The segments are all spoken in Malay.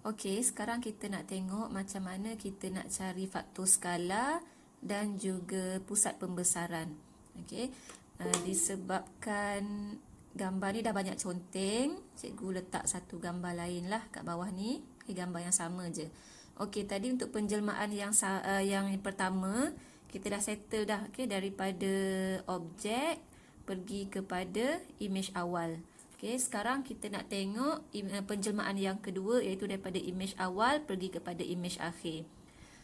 Okey, sekarang kita nak tengok macam mana kita nak cari faktor skala dan juga pusat pembesaran. Okey, disebabkan gambar ni dah banyak conteng, cikgu letak satu gambar lain lah kat bawah ni. Gambar yang sama je. Okey, tadi untuk penjelmaan yang pertama, kita dah settle dah. Okey, daripada objek pergi kepada image awal. Okey, sekarang kita nak tengok penjelmaan yang kedua, iaitu daripada image awal pergi kepada image akhir.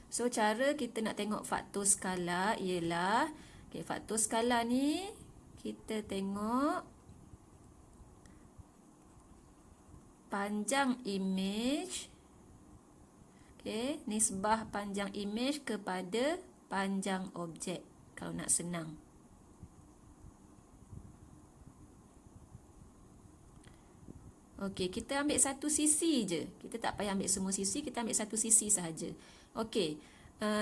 So, cara kita nak tengok faktor skala ialah, okey, faktor skala ni kita tengok panjang image, okey, nisbah panjang image kepada panjang objek kalau nak senang. Okey, kita ambil satu sisi je. Kita tak payah ambil semua sisi, kita ambil satu sisi sahaja. Okey,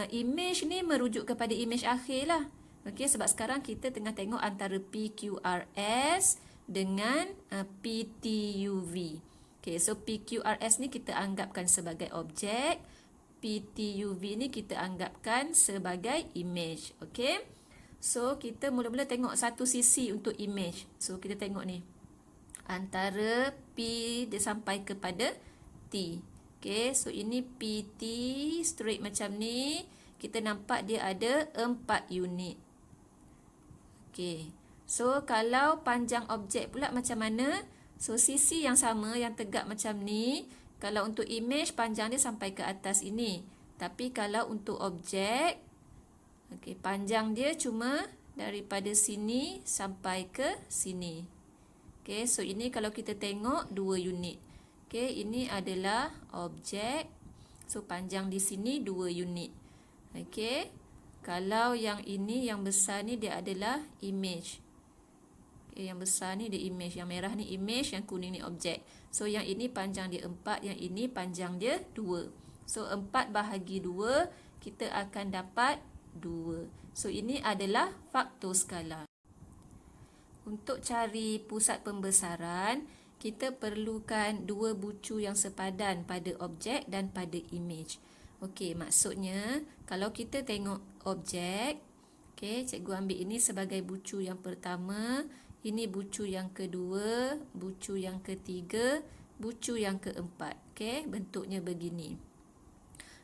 image ni merujuk kepada image akhir lah. Okey, sebab sekarang kita tengah tengok antara PQRS dengan PTUV. Okey, so PQRS ni kita anggapkan sebagai objek, PTUV ni kita anggapkan sebagai image. Okey, so kita mula-mula tengok satu sisi untuk image. So kita tengok ni, antara P dia sampai kepada T. Okey, so ini PT straight macam ni. Kita nampak dia ada 4 unit. Okey, so kalau panjang objek pula macam mana? So sisi yang sama, yang tegak macam ni, kalau untuk image panjang dia sampai ke atas ini. Tapi kalau untuk objek, okey, panjang dia cuma daripada sini sampai ke sini. Okey, so ini kalau kita tengok 2 unit. Okey, ini adalah objek. So panjang di sini 2 unit. Okey, kalau yang ini, yang besar ni dia adalah image. Okay, yang besar ni dia image, yang merah ni image, yang kuning ni objek. So yang ini panjang dia 4, yang ini panjang dia 2. So 4 bahagi 2, kita akan dapat 2. So ini adalah faktor skala. Untuk cari pusat pembesaran, kita perlukan 2 bucu yang sepadan pada objek dan pada image. Okey, maksudnya kalau kita tengok objek, okey, cikgu ambil ini sebagai bucu yang pertama, ini bucu yang kedua, bucu yang ketiga, bucu yang keempat. Okey, bentuknya begini.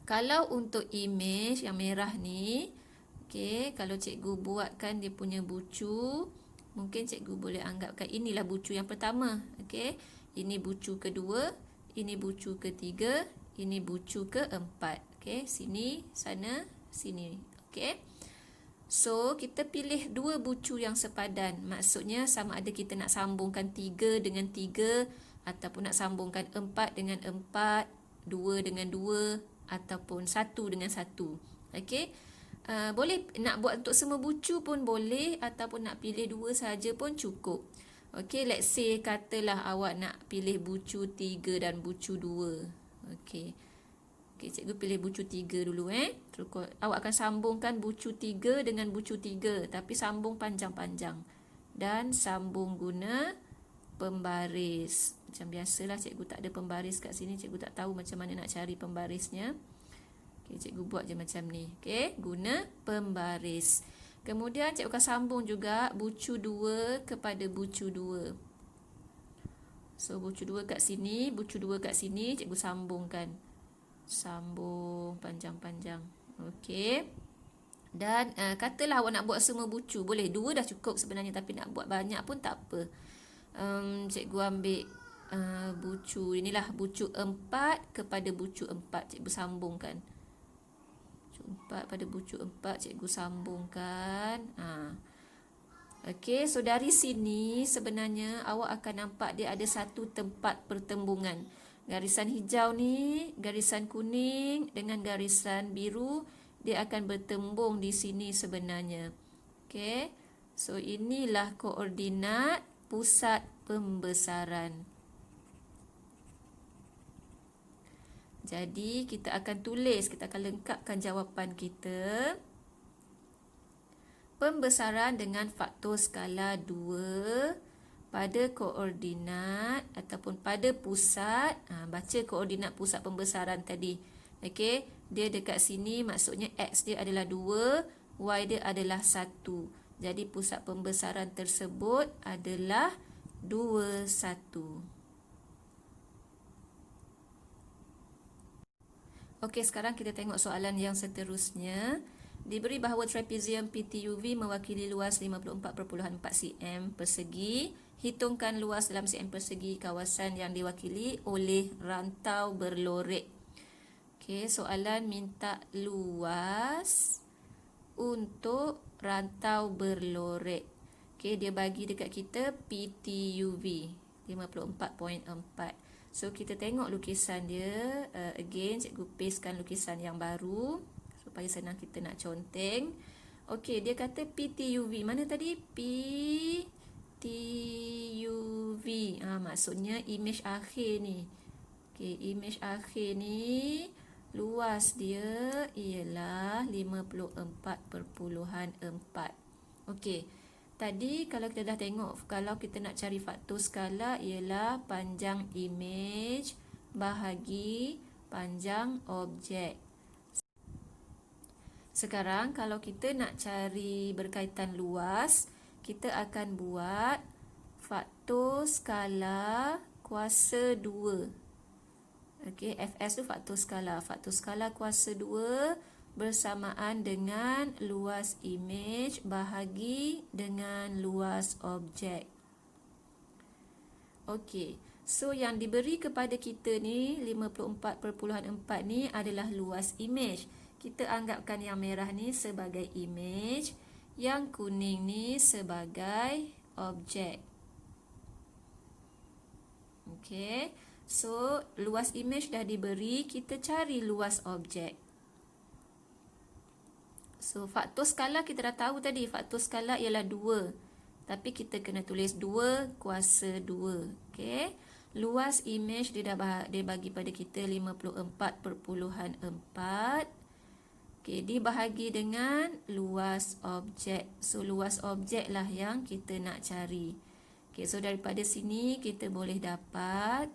Kalau untuk image yang merah ni, okey, kalau cikgu buatkan dia punya bucu, mungkin cikgu boleh anggapkan inilah bucu yang pertama. Okey, ini bucu kedua, ini bucu ketiga, ini bucu keempat. Okey, sini, sana, sini. Okey, so kita pilih 2 bucu yang sepadan. Maksudnya sama ada kita nak sambungkan 3 dengan 3, ataupun nak sambungkan 4 dengan 4, 2 dengan 2, ataupun 1 dengan 1. Okey, boleh nak buat untuk semua bucu pun boleh, ataupun nak pilih 2 sahaja pun cukup. Okey, let's say katalah awak nak pilih bucu 3 dan bucu 2. Okey, cikgu pilih bucu 3 dulu. Terus awak akan sambungkan bucu 3 dengan bucu 3, tapi sambung panjang-panjang. Dan sambung guna pembaris. Macam biasalah, cikgu tak ada pembaris kat sini, cikgu tak tahu macam mana nak cari pembarisnya. Okay, cikgu buat je macam ni. Okay, guna pembaris. Kemudian cikgu akan sambung juga bucu 2 kepada bucu 2. So bucu 2 kat sini, bucu 2 kat sini, cikgu sambungkan. Sambung panjang-panjang. Okey. Dan katalah awak nak buat semua bucu, boleh 2 dah cukup sebenarnya, tapi nak buat banyak pun tak apa. Cikgu ambil bucu, inilah bucu 4 kepada bucu 4, cikgu sambungkan. Bucu 4 pada bucu 4, cikgu sambungkan. Okey, so dari sini sebenarnya awak akan nampak dia ada satu tempat pertembungan. Garisan hijau ni, garisan kuning dengan garisan biru, dia akan bertembung di sini sebenarnya. Okey, so inilah koordinat pusat pembesaran. Jadi kita akan tulis, kita akan lengkapkan jawapan kita. Pembesaran dengan faktor skala 2 pada koordinat ataupun pada pusat, baca koordinat pusat pembesaran tadi. Okey, dia dekat sini, maksudnya X dia adalah 2, Y dia adalah 1. Jadi pusat pembesaran tersebut adalah 2, 1. Okey, sekarang kita tengok soalan yang seterusnya. Diberi bahawa trapezium PTUV mewakili luas 54.4 cm persegi. Hitungkan luas dalam cm persegi kawasan yang diwakili oleh rantau berlorek. Okey, soalan minta luas untuk rantau berlorek. Okey, dia bagi dekat kita PTUV 54.4. So, kita tengok lukisan dia. Again, cikgu pastekan lukisan yang baru supaya senang kita nak conteng. Okey, dia kata PTUV. Mana tadi? PTUV. Maksudnya image akhir ni. Okey, image akhir ni luas dia ialah 54.4. Okey. Tadi kalau kita dah tengok, kalau kita nak cari faktor skala ialah panjang image bahagi panjang objek. Sekarang kalau kita nak cari berkaitan luas, kita akan buat faktor skala kuasa 2. Okey, Fs tu faktor skala. Faktor skala kuasa 2 bersamaan dengan luas image bahagi dengan luas objek. Okey, so yang diberi kepada kita ni 54.4 ni adalah luas image. Kita anggapkan yang merah ni sebagai image, yang kuning ni sebagai objek. Okey, so luas image dah diberi, kita cari luas objek. So, faktor skala kita dah tahu tadi. Faktor skala ialah 2. Tapi kita kena tulis 2 kuasa 2. Okey. Luas image dia bagi pada kita 54.4. Okey, dibahagi dengan luas objek. So, luas objek lah yang kita nak cari. Okey, so daripada sini kita boleh dapat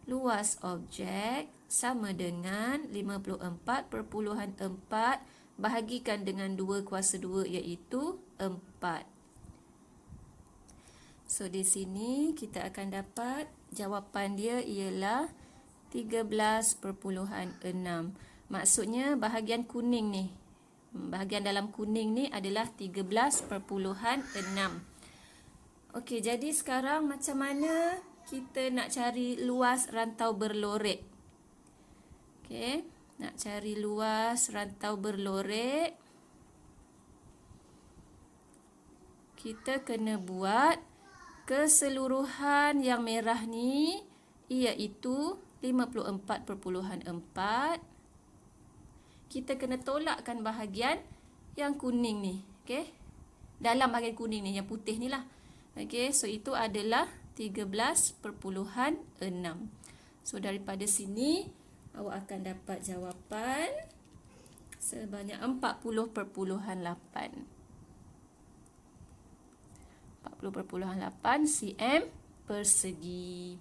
luas objek sama dengan 54.4 bahagikan dengan 2 kuasa 2 iaitu 4. So, di sini kita akan dapat jawapan dia ialah 13.6. Maksudnya bahagian kuning ni. Bahagian dalam kuning ni adalah 13.6. Okey, jadi sekarang macam mana kita nak cari luas rantau berlorek? Okey. Nak cari luas rantau berlorek, kita kena buat keseluruhan yang merah ni iaitu 54.4. Kita kena tolakkan bahagian yang kuning ni. Okey. Dalam bahagian kuning ni, yang putih ni lah. Okey, so itu adalah 13.6. So daripada sini awak akan dapat jawapan sebanyak 40.8. 40.8 cm persegi.